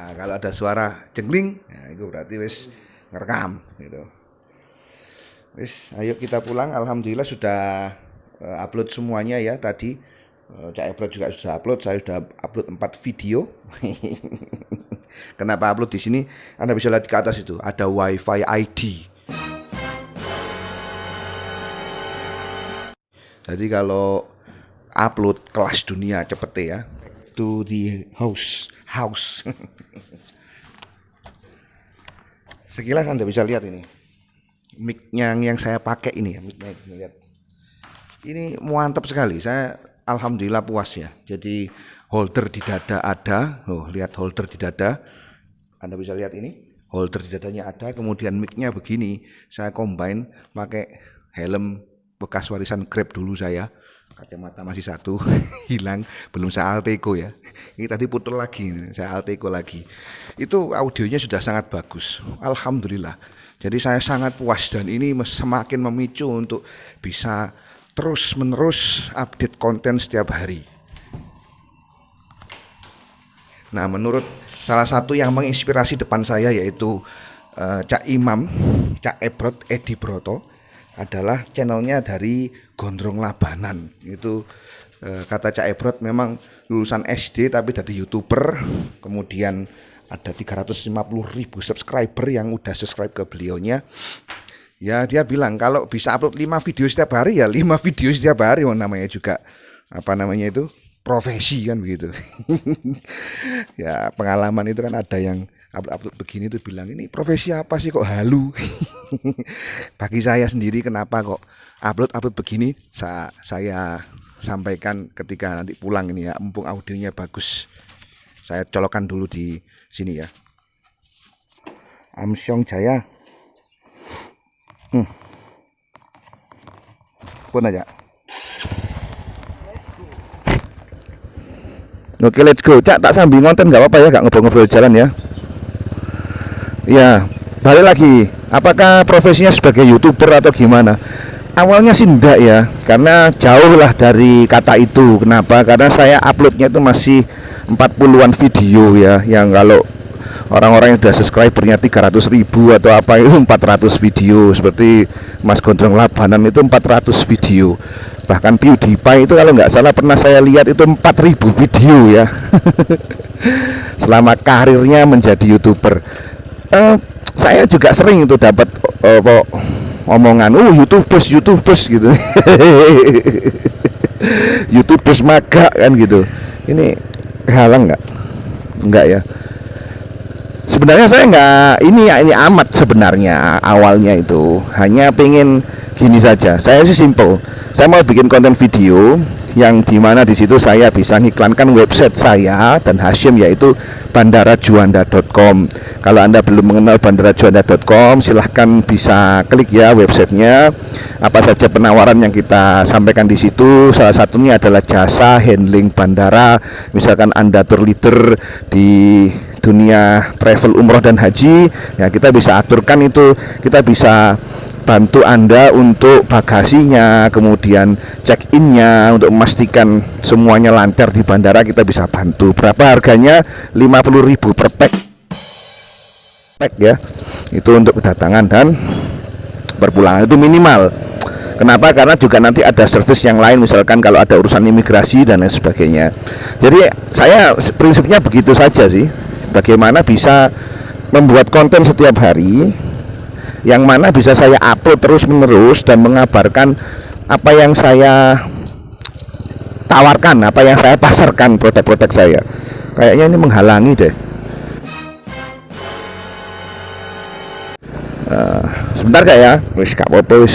Nah, kalau ada suara jengling, nah, itu berarti wis ngerekam gitu. Wis, ayo kita pulang. Alhamdulillah sudah upload semuanya ya tadi. Cak Ebrod juga sudah upload, saya sudah upload 4 video. Kenapa upload di sini? Anda bisa lihat ke atas itu, ada WiFi ID. Jadi kalau upload kelas dunia cepet ya. To the house. Sekilas Anda bisa lihat ini. Mic yang saya pakai ini ya, mic lihat. Ini mantap sekali. Saya alhamdulillah puas ya. Jadi holder di dada ada. Oh, lihat holder di dada. Anda bisa lihat ini. Holder di dadanya ada, kemudian mic-nya begini. Saya combine pakai helm bekas warisan Grab dulu saya. Kacamata masih satu hilang, belum saya Alteco ya. Ini tadi putul lagi, saya Alteco lagi. Itu audionya sudah sangat bagus, alhamdulillah. Jadi saya sangat puas dan ini semakin memicu untuk bisa terus menerus update konten setiap hari. Nah, menurut salah satu yang menginspirasi depan saya yaitu Cak Imam, Cak Ebrod Edi Broto, adalah channelnya dari Gondrong Labanan. Itu kata Cak Ebrod memang lulusan SD tapi dari YouTuber, kemudian ada 350.000 subscriber yang udah subscribe ke beliaunya. Ya dia bilang kalau bisa upload 5 video setiap hari ya 5 video setiap hari. Namanya juga apa namanya itu profesi kan begitu. Ya pengalaman itu kan ada yang upload begini tuh bilang ini profesi apa sih kok halu. Bagi saya sendiri kenapa kok upload begini saya sampaikan ketika nanti pulang ini ya, mumpung audionya bagus. Saya colokkan dulu di sini ya. Amsyong Jaya. Pun aja. Oke, let's go. Cak, tak sambil ngonten nggak apa-apa ya, nggak ngobrol-ngobrol jalan ya. Ya, balik lagi. Apakah profesinya sebagai YouTuber atau gimana? Awalnya sih enggak ya, karena jauh lah dari kata itu. Kenapa? Karena saya uploadnya itu masih 40-an video ya, yang kalau orang-orang yang udah subscribernya 300.000 atau apa itu 400 video. Seperti Mas Gondrong Labanan itu 400 video. Bahkan PewDiePie itu kalau nggak salah pernah saya lihat itu 4.000 video ya. Selama karirnya menjadi YouTuber. Saya juga sering itu dapat omongan, YouTubers gitu. YouTubers maga kan gitu. Ini halang nggak? Enggak ya. Sebenarnya saya nggak ini amat sebenarnya awalnya itu hanya pengen gini saja. Saya sih simple. Saya mau bikin konten video yang dimana di situ saya bisa ngiklankan website saya dan Hashim yaitu bandarajuanda.com. Kalau Anda belum mengenal bandarajuanda.com, silahkan bisa klik ya websitenya. Apa saja penawaran yang kita sampaikan di situ, salah satunya adalah jasa handling bandara. Misalkan Anda tour leader di dunia travel umroh dan haji, ya kita bisa aturkan itu, kita bisa bantu Anda untuk bagasinya, kemudian check-innya, untuk memastikan semuanya lancar di bandara kita bisa bantu. Berapa harganya? 50.000 per pack ya. Itu untuk kedatangan dan berpulangan itu minimal. Kenapa? Karena juga nanti ada service yang lain, misalkan kalau ada urusan imigrasi dan lain sebagainya. Jadi saya prinsipnya begitu saja sih. Bagaimana bisa membuat konten setiap hari yang mana bisa saya upload terus menerus dan mengabarkan apa yang saya tawarkan, apa yang saya pasarkan, produk-produk saya. Kayaknya ini menghalangi deh. Sebentar gak ya? Wis gak apa-apa wis.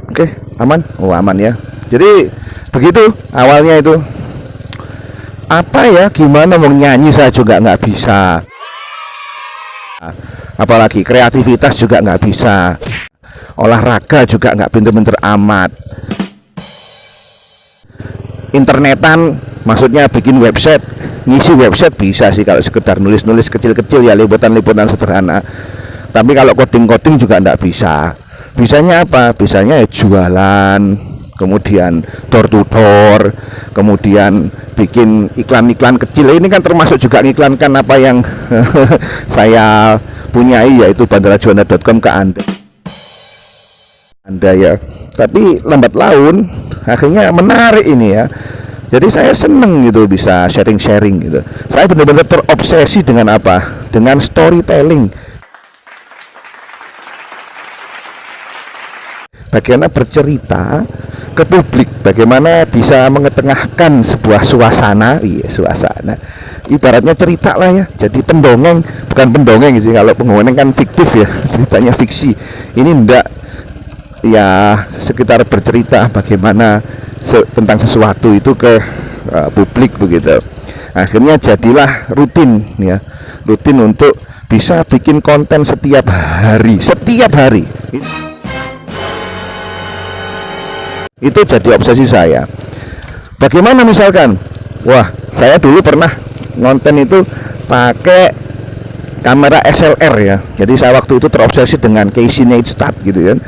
Oke, aman? Oh aman ya. Jadi begitu awalnya itu. Apa ya, gimana mau nyanyi saya juga nggak bisa, apalagi kreativitas juga nggak bisa, olahraga juga nggak pinter-pinter amat, internetan maksudnya bikin website, ngisi website bisa sih kalau sekedar nulis-nulis kecil-kecil ya, liputan-liputan sederhana. Tapi kalau coding-coding juga nggak bisa. Bisanya apa? Bisanya ya jualan, kemudian door to door, kemudian bikin iklan-iklan kecil. Ini kan termasuk juga ngiklankan apa yang saya punyai, yaitu bandarajuanda.com ke Anda ya. Tapi lambat laun akhirnya menarik ini ya. Jadi saya seneng gitu bisa sharing-sharing gitu. Saya benar-benar terobsesi dengan apa? Dengan storytelling. Bagaimana bercerita ke publik, bagaimana bisa mengetengahkan sebuah suasana, suasana. Ibaratnya cerita lah ya. Jadi pendongeng, bukan pendongeng sih. Kalau pendongeng kan fiktif ya, ceritanya fiksi. Ini enggak, ya sekitar bercerita bagaimana tentang sesuatu itu ke publik begitu. Akhirnya jadilah rutin ya, rutin untuk bisa bikin konten setiap hari. Itu jadi obsesi saya. Bagaimana misalkan, wah saya dulu pernah ngonten itu pakai kamera SLR ya. Jadi saya waktu itu terobsesi dengan Casey Neistat gitu kan.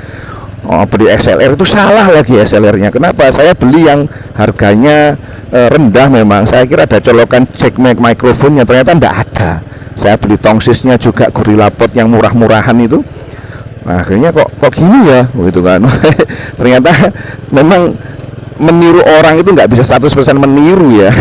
Oh, beli SLR itu salah lagi SLR-nya. Kenapa? Saya beli yang harganya rendah memang. Saya kira ada colokan jack microphone-nya, ternyata enggak ada. Saya beli tongsisnya juga Gorilla Pod yang murah-murahan itu. Nah, akhirnya kok gini ya, gitu kan. Ternyata memang meniru orang itu nggak bisa 100% meniru ya.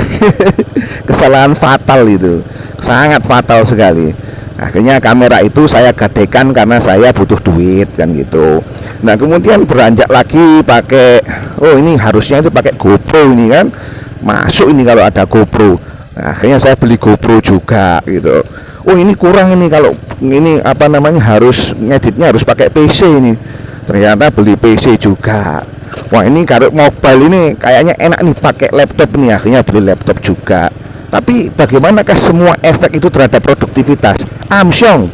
Kesalahan fatal itu, sangat fatal sekali. Akhirnya kamera itu saya gadekan karena saya butuh duit kan gitu. Nah kemudian beranjak lagi pakai, oh ini harusnya itu pakai GoPro ini kan, masuk ini kalau ada GoPro. Nah, akhirnya saya beli GoPro juga gitu. Oh ini kurang ini, kalau ini apa namanya, harus ngeditnya harus pakai PC ini. Ternyata beli PC juga. Wah ini kalau mobile ini kayaknya enak nih pakai laptop nih, akhirnya beli laptop juga. Tapi bagaimanakah semua efek itu terhadap produktivitas? Amsyong.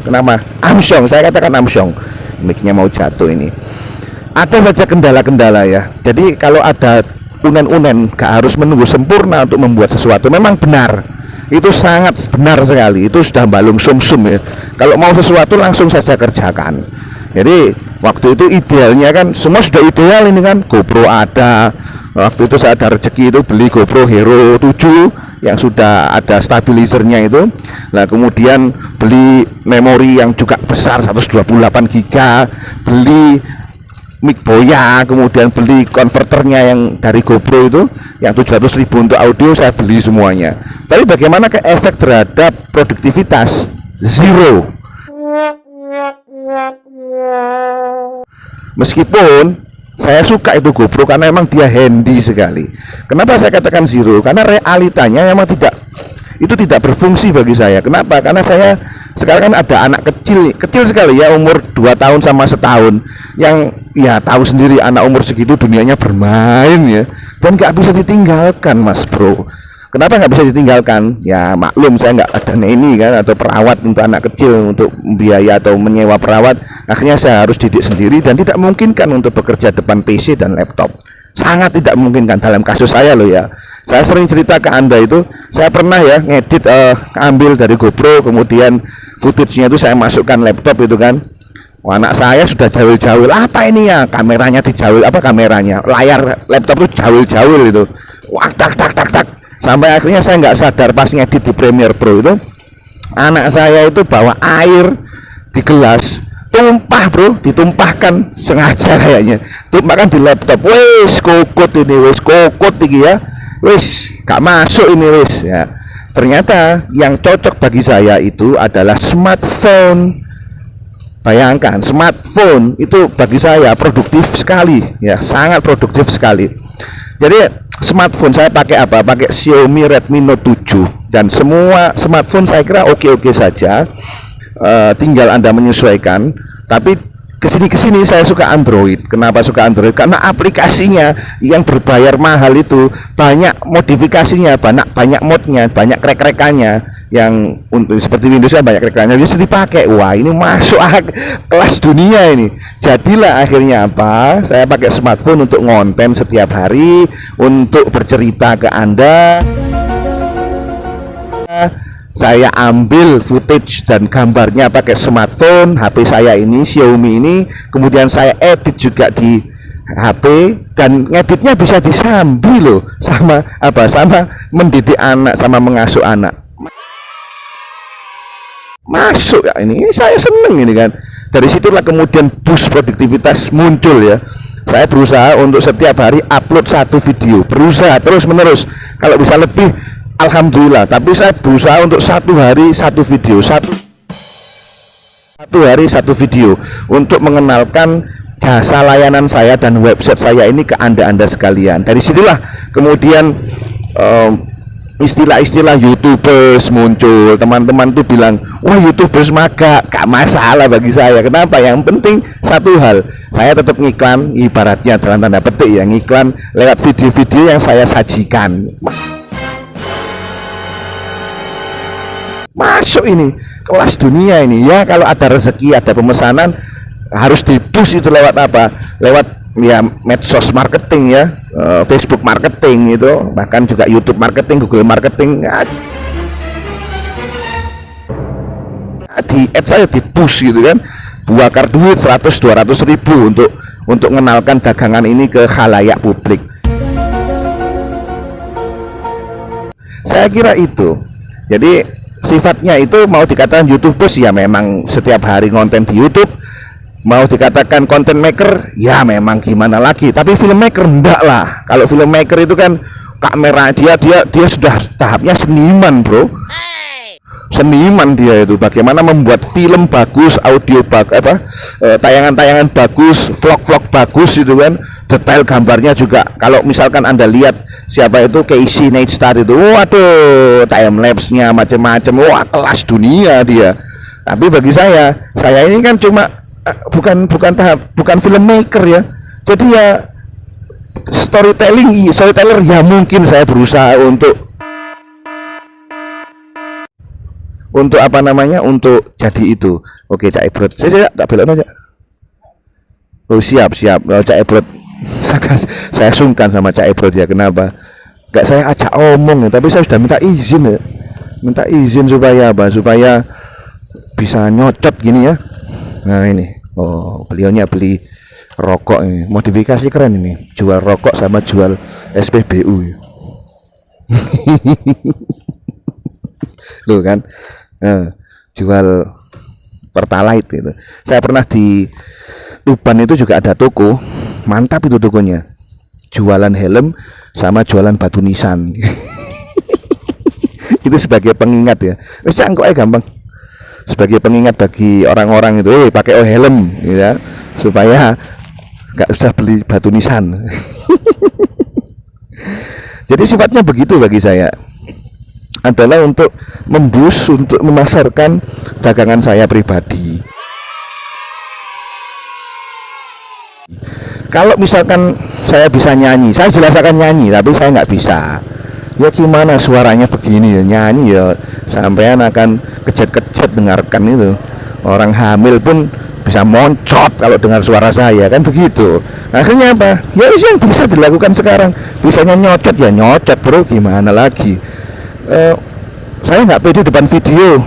Kenapa? Amsyong, saya katakan amsyong. Mic-nya mau jatuh ini. Ada saja kendala-kendala ya. Jadi kalau ada unen-unen, gak harus menunggu sempurna untuk membuat sesuatu. Memang benar. Itu sangat benar sekali. Itu sudah balung sum-sum ya. Kalau mau sesuatu langsung saja kerjakan. Jadi waktu itu idealnya kan semua sudah ideal ini kan. GoPro ada. Waktu itu saya ada rezeki itu beli GoPro Hero 7 yang sudah ada stabilizernya itu. Nah kemudian beli memori yang juga besar 128 GB, beli mic Boya, kemudian beli konverternya yang dari GoPro itu yang 700.000 untuk audio, saya beli semuanya. Tapi bagaimana ke efek terhadap produktivitas? Zero. Meskipun saya suka itu GoPro karena memang dia handy sekali. Kenapa saya katakan zero? Karena realitanya memang tidak berfungsi bagi saya. Kenapa? Karena saya sekarang kan ada anak kecil sekali ya, umur 2 tahun sama setahun, yang ya tahu sendiri anak umur segitu dunianya bermain ya, dan nggak bisa ditinggalkan Mas Bro. Kenapa nggak bisa ditinggalkan? Ya maklum saya nggak ada neni kan, atau perawat untuk anak kecil, untuk biaya atau menyewa perawat. Akhirnya saya harus didik sendiri dan tidak memungkinkan untuk bekerja depan PC dan laptop. Sangat tidak memungkinkan dalam kasus saya loh ya. Saya sering cerita ke Anda itu, saya pernah ya ngedit, ambil dari GoPro, kemudian footage-nya itu saya masukkan laptop itu kan. Wah, anak saya sudah jawil-jawil, apa ini ya, kameranya dijawil, apa kameranya, layar laptop itu jawil-jawil itu. Wah, tak. Sampai akhirnya saya nggak sadar pas ngedit di Premiere Pro itu, anak saya itu bawa air di gelas, tumpah bro, ditumpahkan sengaja kayaknya, tumpahkan di laptop. Wes kokot ini ya, wes gak masuk ini wes ya. Ternyata yang cocok bagi saya itu adalah smartphone. Bayangkan, smartphone itu bagi saya produktif sekali ya, sangat produktif sekali. Jadi smartphone saya pakai apa? Pakai Xiaomi Redmi Note 7, dan semua smartphone saya kira oke-oke saja. Tinggal Anda menyesuaikan. Tapi kesini saya suka Android. Kenapa suka Android? Karena aplikasinya yang berbayar mahal itu banyak modifikasinya, banyak modnya, banyak krek-krekannya. Yang untuk seperti Windows kan banyak krek-krekannya, bisa dipakai. Wah ini masuk kelas dunia ini. Jadilah akhirnya apa? Saya pakai smartphone untuk ngonten setiap hari, untuk bercerita ke Anda. Saya ambil footage dan gambarnya pakai smartphone HP saya ini, Xiaomi ini, kemudian saya edit juga di HP, dan ngeditnya bisa disambi loh, sama apa, sama mendidik anak, sama mengasuh anak. Masuk ya, ini saya seneng ini kan. Dari situlah kemudian boost produktivitas muncul ya. Saya berusaha untuk setiap hari upload satu video, berusaha terus menerus. Kalau bisa lebih, alhamdulillah. Tapi saya berusaha untuk satu hari satu video, satu hari satu video, untuk mengenalkan jasa layanan saya dan website saya ini ke anda sekalian. Dari situlah kemudian istilah-istilah YouTubers muncul. Teman-teman tuh bilang, wah YouTubers mah gak masalah bagi saya. Kenapa? Yang penting satu hal, saya tetap ngiklan, ibaratnya dalam tanda petik ya, ngiklan lewat video-video yang saya sajikan. Masuk ini kelas dunia ini ya. Kalau ada rezeki, ada pemesanan, harus di-push itu lewat apa? Lewat ya medsos marketing ya, Facebook marketing itu, bahkan juga YouTube marketing, Google marketing. Di ads saya di push gitu kan, bakar duit 100-200 ribu untuk mengenalkan dagangan ini ke khalayak publik. Saya kira itu. Jadi sifatnya itu, mau dikatakan YouTubers ya memang setiap hari konten di YouTube, mau dikatakan content maker ya memang gimana lagi, tapi filmmaker enggak lah. Kalau filmmaker itu kan kamera dia sudah tahapnya seniman bro, seniman dia itu, bagaimana membuat film bagus, audio tayangan-tayangan bagus, vlog-vlog bagus itu kan, detail gambarnya juga. Kalau misalkan anda lihat siapa itu Casey Neistat itu, waduh, time lapse-nya macam-macam, wah kelas dunia dia. Tapi bagi saya ini kan cuma bukan filmmaker ya. Jadi ya storyteller ya, mungkin saya berusaha untuk apa namanya, untuk jadi itu. Oke Cak Ebrod, saya tak belok aja. Oh siap oh, Cak Ebrod. Saya sungkan sama Cak Ebrod ya. Kenapa? Gak saya ajak omong, tapi saya sudah minta izin ya. Minta izin supaya apa? Supaya bisa nyocot gini ya. Nah ini, oh beliaunya beli rokok ini, modifikasi keren ini, jual rokok sama jual SPBU. Loh kan, jual Pertalite gitu. Saya pernah di Tuban itu juga ada toko, mantap itu tokonya, jualan helm sama jualan batu nisan. Itu sebagai pengingat ya, wis cangkoknya gampang. Sebagai pengingat bagi orang-orang itu, pakai helm ya, supaya nggak usah beli batu nisan. Jadi sifatnya begitu bagi saya, adalah untuk memboost, untuk memasarkan dagangan saya pribadi. Kalau misalkan saya bisa nyanyi, saya jelaskan nyanyi, tapi saya nggak bisa. Ya gimana suaranya begini ya, nyanyi ya sampean akan kejet-kejet dengarkan itu. Orang hamil pun bisa moncot kalau dengar suara saya, kan begitu. Akhirnya apa? Ya yang bisa dilakukan sekarang, bisanya nyocot ya nyocot bro, gimana lagi. Saya nggak pede depan video.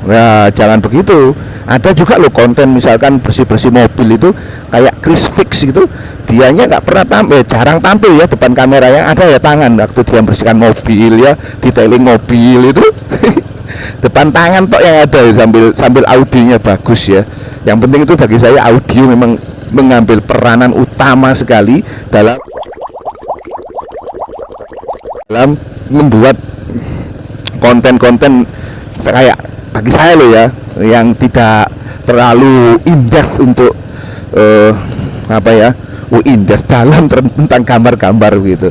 Ya jangan begitu. Ada juga loh konten, misalkan bersih-bersih mobil itu kayak Chris Fix gitu, dianya nggak pernah tampil, jarang tampil ya depan kamera, yang ada ya tangan waktu dia membersihkan mobil ya, detailing mobil itu. Depan tangan tok yang ada, sambil audionya bagus ya. Yang penting itu bagi saya audio memang mengambil peranan utama sekali dalam membuat konten-konten kayak bagi saya loh ya, yang tidak terlalu indah untuk apa ya, indah dalam tentang gambar-gambar gitu.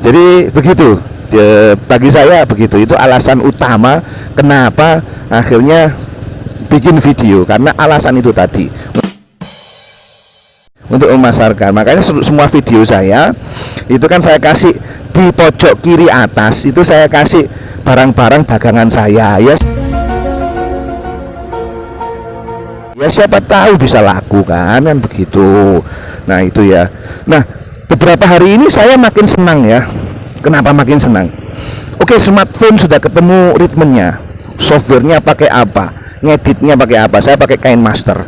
Jadi begitu bagi saya, begitu, itu alasan utama kenapa akhirnya bikin video, karena alasan itu tadi, untuk memasarkan. Makanya semua video saya itu kan saya kasih di pojok kiri atas, itu saya kasih barang-barang dagangan saya ya. Ya siapa tahu bisa laku kan begitu. Nah itu ya. Nah beberapa hari ini saya makin senang ya. Kenapa makin senang? Oke, smartphone sudah ketemu ritmenya, softwarenya pakai apa, ngeditnya pakai apa. Saya pakai KineMaster.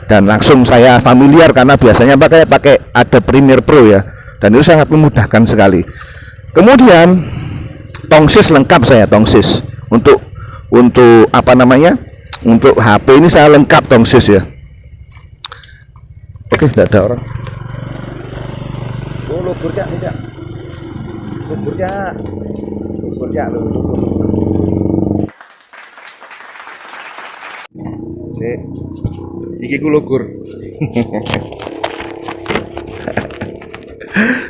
dan langsung saya familiar karena biasanya pakai ada Premiere Pro ya, dan itu sangat memudahkan sekali. Kemudian tongsis lengkap saya, tongsis untuk apa namanya, untuk HP ini saya lengkap tongsis ya. Oke, tidak ada orang. Oh, lubur Cak, tidak. Lubur Cak. Lubur Cak, lubur. Sik. Iki ku lubur.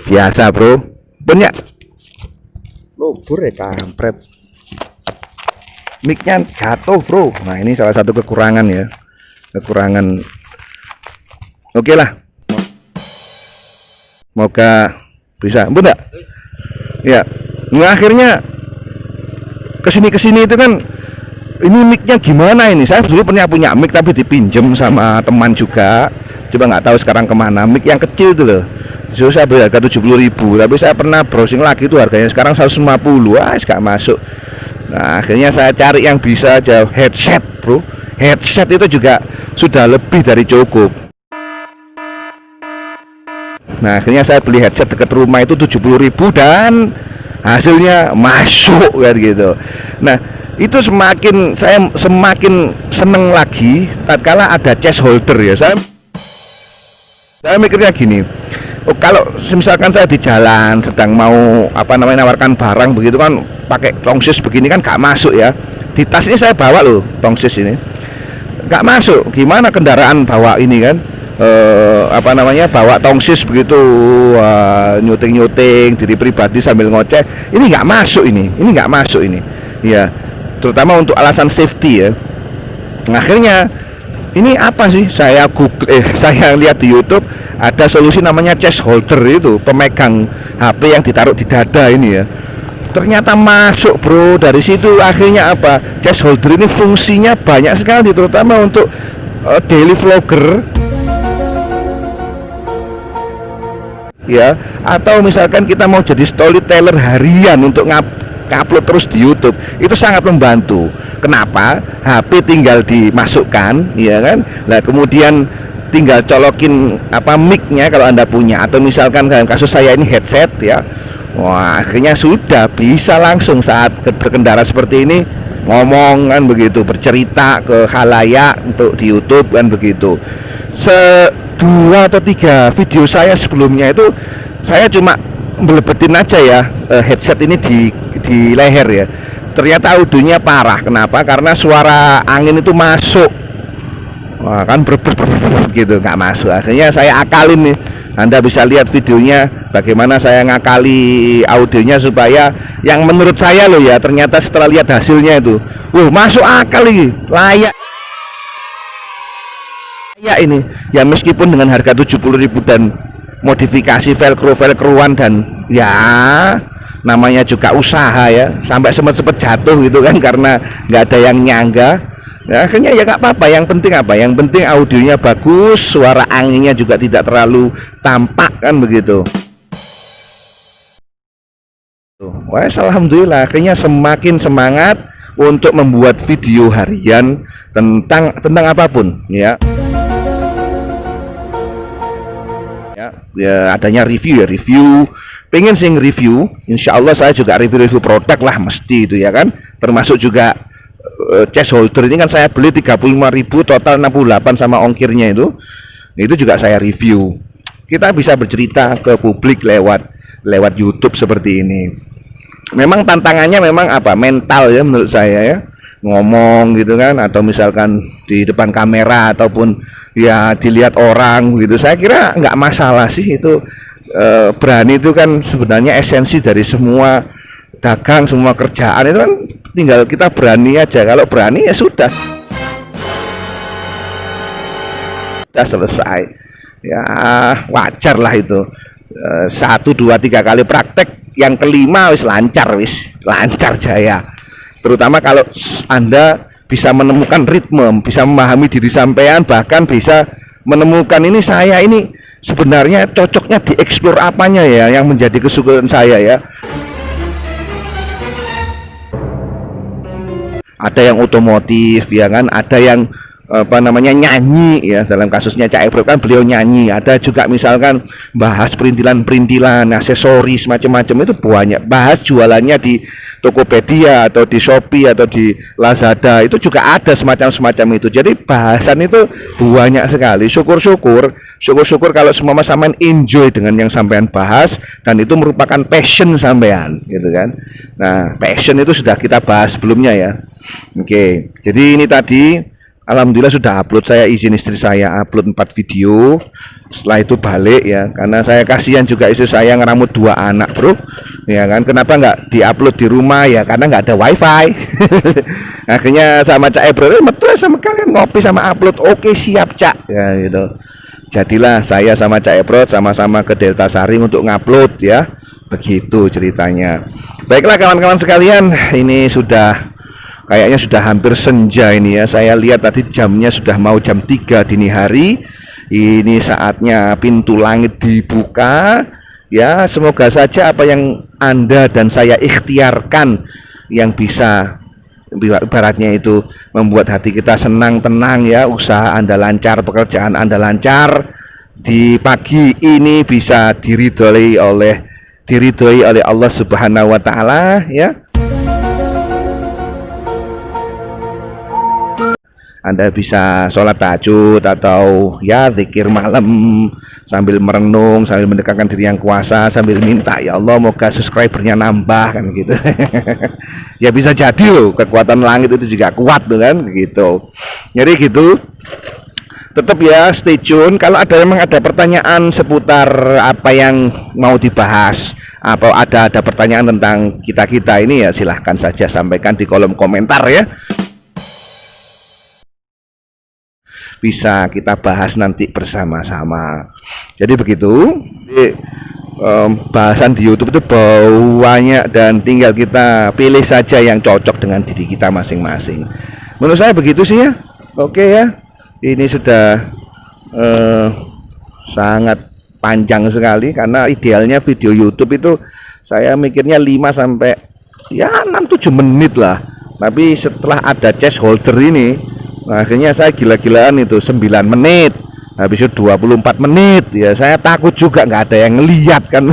Biasa, Bro. Punya lubur ya kampret. Mic-nya jatuh, Bro. Nah, ini salah satu kekurangan ya. Kekurangan. Oke lah. Semoga bisa. Bunda. Ya. Nah, akhirnya kesini itu kan ini mic-nya gimana ini? Saya dulu pernah punya mic tapi dipinjem sama teman juga. Coba nggak tahu sekarang kemana. Mic yang kecil itu loh. So, saya beli harga 70.000, tapi saya pernah browsing lagi itu harganya sekarang 150. Wah, nggak masuk. Nah, akhirnya saya cari yang bisa aja headset, Bro. Headset itu juga sudah lebih dari cukup. Nah, akhirnya saya beli headset dekat rumah itu 70.000 dan hasilnya masuk kan gitu. Nah, itu saya semakin seneng lagi tatkala ada chest holder ya. Saya mikirnya gini, oh, kalau misalkan saya di jalan sedang mau apa namanya nawarkan barang begitu kan, pakai tongsis begini kan gak masuk ya. Di tas ini saya bawa loh tongsis ini, gak masuk. Gimana kendaraan bawa ini kan, apa namanya, bawa tongsis begitu, nyuting diri pribadi sambil ngoceh, ini nggak masuk ini nggak masuk ini ya, terutama untuk alasan safety ya. Nah, akhirnya ini apa sih, saya saya lihat di YouTube ada solusi namanya chest holder, itu pemegang HP yang ditaruh di dada ini ya. Ternyata masuk, Bro. Dari situ akhirnya apa, chest holder ini fungsinya banyak sekali, terutama untuk daily vlogger ya, atau misalkan kita mau jadi storyteller harian untuk upload terus di YouTube, itu sangat membantu. Kenapa? HP tinggal dimasukkan, ya kan? Nah, kemudian tinggal colokin apa mic-nya kalau Anda punya, atau misalkan dalam kasus saya ini headset ya. Wah, akhirnya sudah bisa langsung saat berkendara seperti ini ngomong kan begitu, bercerita ke khalayak untuk di YouTube kan begitu. 2 atau 3 video saya sebelumnya itu saya cuma belebetin aja ya headset ini di leher ya. Ternyata audionya parah. Kenapa? Karena suara angin itu masuk. Wah, kan gitu, nggak masuk. Akhirnya saya akalin nih. Anda bisa lihat videonya bagaimana saya ngakali audionya supaya yang menurut saya loh ya, ternyata setelah lihat hasilnya itu, masuk akal ini, layak. Ya ini ya, meskipun dengan harga 70.000 dan modifikasi velcroan dan ya namanya juga usaha ya, sampai sempet jatuh gitu kan karena nggak ada yang nyangga. Ya, akhirnya ya nggak apa-apa, yang penting apa? Yang penting audionya bagus, suara anginnya juga tidak terlalu tampak kan begitu. Wah, alhamdulillah akhirnya semakin semangat untuk membuat video harian tentang apapun ya. Ya, adanya review, pengen sing review, insya Allah saya juga review produk lah mesti itu ya kan, termasuk juga chest holder ini kan saya beli 35.000, total 68 sama ongkirnya itu juga saya review. Kita bisa bercerita ke publik lewat YouTube seperti ini. Memang tantangannya memang apa, mental ya menurut saya ya, ngomong gitu kan, atau misalkan di depan kamera ataupun ya dilihat orang gitu, saya kira nggak masalah sih itu. Berani itu kan sebenarnya esensi dari semua dagang, semua kerjaan itu kan, tinggal kita berani aja. Kalau berani ya sudah selesai ya, wajar lah itu. 1, 2, 3 kali praktek, yang kelima wis lancar jaya. Terutama kalau Anda bisa menemukan ritme, bisa memahami diri sampean, bahkan bisa menemukan ini, saya ini sebenarnya cocoknya dieksplor apanya ya yang menjadi kesukaan saya ya. Ada yang otomotif ya kan, ada yang apa namanya, nyanyi ya. Dalam kasusnya Cak Ebro kan beliau nyanyi. Ada juga misalkan bahas perintilan-perintilan, aksesoris macam-macam, itu banyak. Bahas jualannya di Tokopedia atau di Shopee atau di Lazada, itu juga ada semacam itu. Jadi bahasan itu banyak sekali. Syukur kalau semua sampean enjoy dengan yang sampean bahas, dan itu merupakan passion sampean gitu kan. Nah, passion itu sudah kita bahas sebelumnya ya. Oke, jadi ini tadi alhamdulillah sudah upload. Saya izin istri saya upload 4 video. Setelah itu balik ya, karena saya kasihan juga istri saya ngeramut 2 anak bro ya kan. Kenapa nggak diupload di rumah ya, karena nggak ada wifi. Akhirnya sama Cak Ebro, metu sama kalian ngopi sama upload. Oke siap Cak ya gitu. Jadilah saya sama Cak Ebro sama-sama ke Delta Sari untuk ngupload ya. Begitu ceritanya. Baiklah kawan-kawan sekalian, ini kayaknya sudah hampir senja ini ya. Saya lihat tadi jamnya sudah mau jam 3 dini hari. Ini saatnya pintu langit dibuka. Ya, semoga saja apa yang Anda dan saya ikhtiarkan yang bisa ibaratnya itu membuat hati kita senang, tenang ya. Usaha Anda lancar, pekerjaan Anda lancar. Di pagi ini bisa diridhoi oleh Allah Subhanahu wa taala ya. Anda bisa sholat tahajud atau ya zikir malam sambil merenung, sambil mendekatkan diri yang kuasa, sambil minta ya Allah moga subscribernya nambah kan gitu. Ya bisa jadi loh, kekuatan langit itu juga kuat tuh kan gitu. Jadi gitu. Tetap ya stay tune. Kalau memang ada pertanyaan seputar apa yang mau dibahas, atau ada pertanyaan tentang kita ini ya, silahkan saja sampaikan di kolom komentar ya. Bisa kita bahas nanti bersama-sama. Jadi begitu. Bahasan di YouTube itu banyak dan tinggal kita pilih saja yang cocok dengan diri kita masing-masing. Menurut saya begitu sih ya. Oke ya. Ini sudah sangat panjang sekali, karena idealnya video YouTube itu saya mikirnya 5 sampai ya 6-7 menit lah. Tapi setelah ada chest holder ini, akhirnya saya gila-gilaan itu 9 menit, habis itu 24 menit ya. Saya takut juga nggak ada yang ngeliat kan.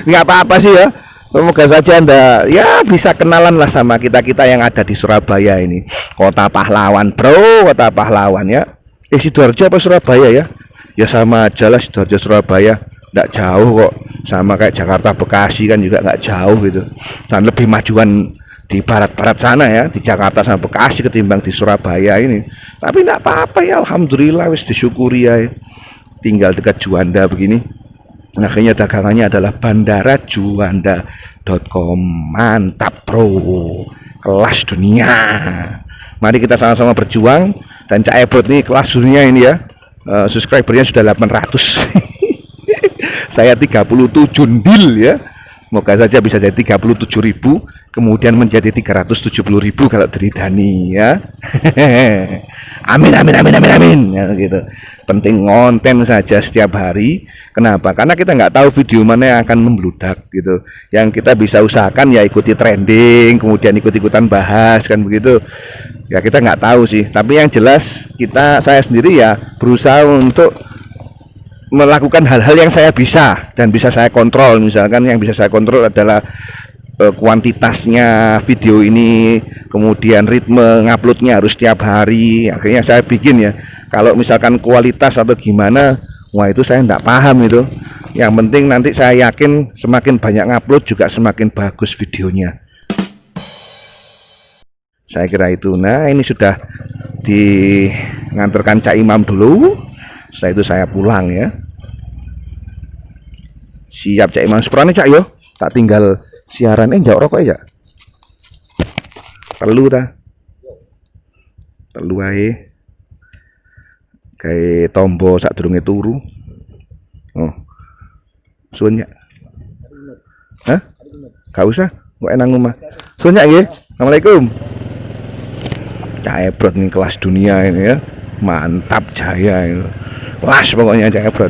Nggak apa-apa sih ya, semoga saja Anda ya bisa kenalan lah sama kita yang ada di Surabaya ini, kota pahlawan bro, kota pahlawan ya. Sidoarjo apa Surabaya ya? Ya sama aja lah, Sidoarjo Surabaya nggak jauh kok, sama kayak Jakarta Bekasi kan juga nggak jauh gitu, dan lebih majuan di barat-barat sana ya, di Jakarta sama Bekasi ketimbang di Surabaya ini. Tapi enggak apa-apa ya, alhamdulillah wis disyukuri ya. Tinggal dekat Juanda begini. Akhirnya dagangannya adalah bandarajuanda.com. Mantap bro, kelas dunia. Mari kita sama-sama berjuang. Dan Cak Ebro ini kelas dunia ini ya. Subscribernya sudah 800. Saya 37 ndil ya. Moga saja bisa jadi 37.000, kemudian menjadi 370.000 kalau diridani ya. Amin amin amin amin amin ya, gitu. Penting konten saja setiap hari. Kenapa? Karena kita nggak tahu video mana yang akan membludak gitu. Yang kita bisa usahakan ya ikuti trending, kemudian ikut-ikutan bahas kan begitu. Ya kita nggak tahu sih. Tapi yang jelas saya sendiri ya berusaha untuk melakukan hal-hal yang saya bisa dan bisa saya kontrol. Misalkan yang bisa saya kontrol adalah kuantitasnya video ini, kemudian ritme nguploadnya harus setiap hari. Akhirnya saya bikin ya. Kalau misalkan kualitas atau gimana, wah itu saya enggak paham itu. Yang penting nanti saya yakin semakin banyak ngupload juga semakin bagus videonya. Saya kira itu. Nah ini sudah ngantarkan Cak Imam dulu. Setelah itu saya pulang ya. Siap Cak Imam sepurane Cak yo. Tak tinggal siaran njak rokok ya. Perlu ta? Perlu ae. Kayak tombo sadurunge turu. Oh. Suwun ya. Hah? Gak usah, kok enak ngomah. Suwun ya nggih. Assalamualaikum. Cak Ebro nih kelas dunia ini ya. Mantap jaya itu. Kelas pokoknya Cak Ebro.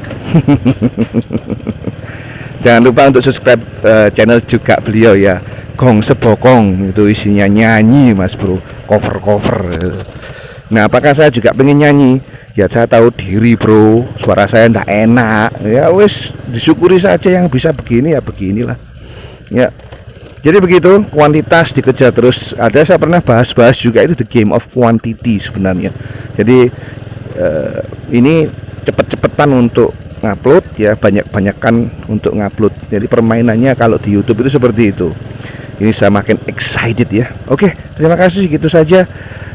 Jangan lupa untuk subscribe channel juga beliau ya. Gong Sebokong itu isinya nyanyi Mas Bro. cover. Nah, apakah saya juga pengen nyanyi? Ya saya tahu diri bro, suara saya ndak enak. Ya wis disyukuri saja, yang bisa begini ya beginilah. Ya. Jadi begitu, kuantitas dikejar terus. Saya pernah bahas juga itu the game of quantity sebenarnya. Jadi ini cepet-cepetan untuk ngupload ya, banyak-banyakan untuk ngupload. Jadi permainannya kalau di YouTube itu seperti itu. Ini saya makin excited ya. Oke, terima kasih, gitu saja.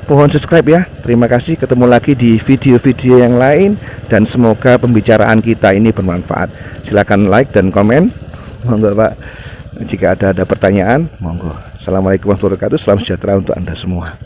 Mohon subscribe ya. Terima kasih, ketemu lagi di video-video yang lain, dan semoga pembicaraan kita ini bermanfaat. Silakan like dan komen, monggo Pak. Jika ada pertanyaan, monggo. Assalamualaikum warahmatullahi wabarakatuh. Salam sejahtera untuk Anda semua.